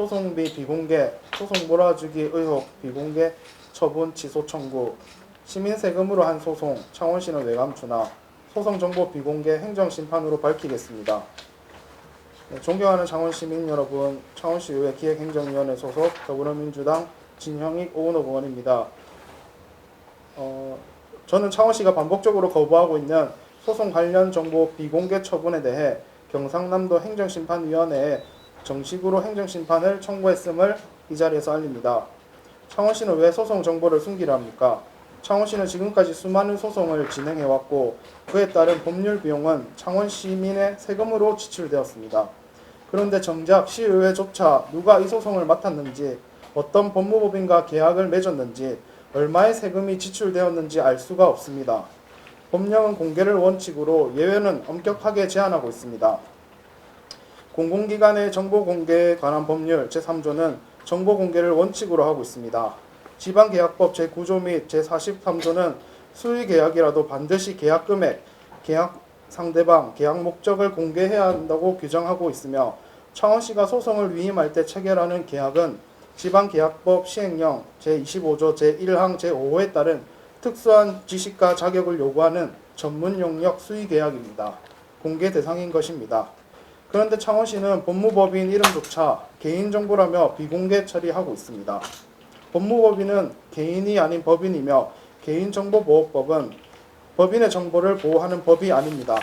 소송비 비공개, 소송 몰아주기 의혹 비공개 처분 취소 청구, 시민 세금으로 한 소송 창원시는 왜 감추나, 소송 정보 비공개 행정심판으로 밝히겠습니다. 네, 존경하는 창원시민 여러분, 창원시의회 기획행정위원회 소속 더불어민주당 진형익 오은호 의원입니다. 저는 창원시가 반복적으로 거부하고 있는 소송 관련 정보 비공개 처분에 대해 경상남도 행정심판위원회에 정식으로 행정심판을 청구했음을 이 자리에서 알립니다. 창원시는 왜 소송 정보를 숨기려 합니까? 창원시는 지금까지 수많은 소송을 진행해왔고 그에 따른 법률 비용은 창원 시민의 세금으로 지출되었습니다. 그런데 정작 시의회조차 누가 이 소송을 맡았는지, 어떤 법무법인과 계약을 맺었는지, 얼마의 세금이 지출되었는지 알 수가 없습니다. 법령은 공개를 원칙으로 예외는 엄격하게 제한하고 있습니다. 공공기관의 정보공개에 관한 법률 제3조는 정보공개를 원칙으로 하고 있습니다. 지방계약법 제9조 및 제43조는 수의계약이라도 반드시 계약금액, 계약 상대방, 계약 목적을 공개해야 한다고 규정하고 있으며 창원시가 소송을 위임할 때 체결하는 계약은 지방계약법 시행령 제25조 제1항 제5호에 따른 특수한 지식과 자격을 요구하는 전문 영역 수의계약입니다. 공개 대상인 것입니다. 그런데 창원시는 법무법인 이름조차 개인정보라며 비공개 처리하고 있습니다. 법무법인은 개인이 아닌 법인이며 개인정보보호법은 법인의 정보를 보호하는 법이 아닙니다.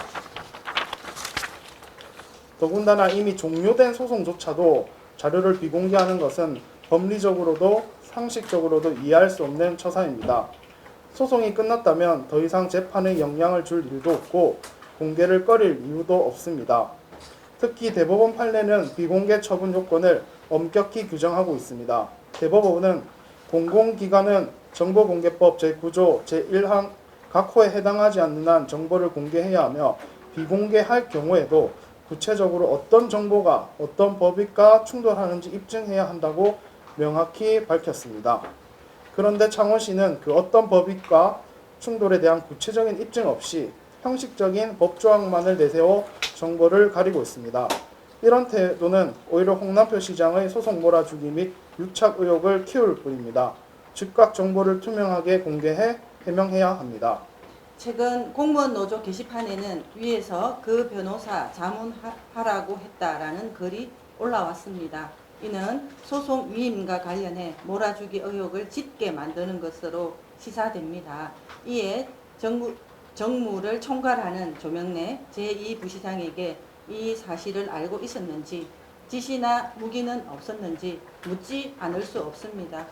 더군다나 이미 종료된 소송조차도 자료를 비공개하는 것은 법리적으로도 상식적으로도 이해할 수 없는 처사입니다. 소송이 끝났다면 더 이상 재판에 영향을 줄 일도 없고 공개를 꺼릴 이유도 없습니다. 특히 대법원 판례는 비공개 처분 요건을 엄격히 규정하고 있습니다. 대법원은 공공기관은 정보공개법 제9조 제1항 각 호에 해당하지 않는 한 정보를 공개해야 하며 비공개할 경우에도 구체적으로 어떤 정보가 어떤 법익과 충돌하는지 입증해야 한다고 명확히 밝혔습니다. 그런데 창원시는 그 어떤 법익과 충돌에 대한 구체적인 입증 없이 형식적인 법조항만을 내세워 정보를 가리고 있습니다. 이런 태도는 오히려 홍남표 시장의 소송 몰아주기 및 유착 의혹을 키울 뿐입니다. 즉각 정보를 투명하게 공개해 해명해야 합니다. 최근 공무원 노조 게시판에는 위에서 그 변호사 자문하라고 했다라는 글이 올라왔습니다. 이는 소송 위임과 관련해 몰아주기 의혹을 짙게 만드는 것으로 시사됩니다. 이에 정무를 총괄하는 조명래 제2부시장에게 이 사실을 알고 있었는지, 지시나 무기는 없었는지 묻지 않을 수 없습니다.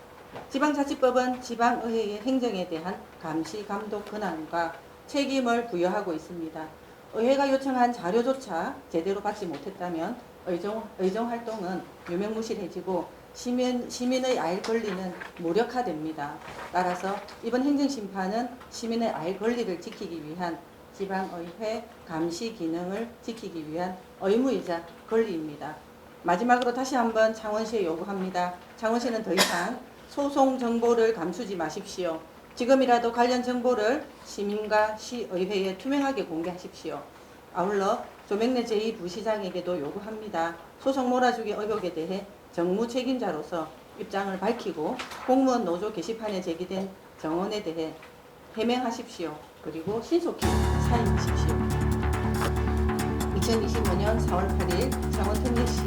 지방자치법은 지방의회의 행정에 대한 감시, 감독 권한과 책임을 부여하고 있습니다. 의회가 요청한 자료조차 제대로 받지 못했다면 의정 활동은 유명무실해지고 시민의 알 권리는 무력화됩니다. 따라서 이번 행정심판은 시민의 알 권리를 지키기 위한 지방의회 감시 기능을 지키기 위한 의무이자 권리입니다. 마지막으로 다시 한번 창원시에 요구합니다. 창원시는 더 이상 소송 정보를 감추지 마십시오. 지금이라도 관련 정보를 시민과 시의회에 투명하게 공개하십시오. 아울러 조명래 제2부시장에게도 요구합니다. 소송 몰아주기 의혹에 대해 정무 책임자로서 입장을 밝히고 공무원 노조 게시판에 제기된 정언에 대해 해명하십시오. 그리고 신속히 사임하십시오. 2025년 4월 8일 창원 텐리시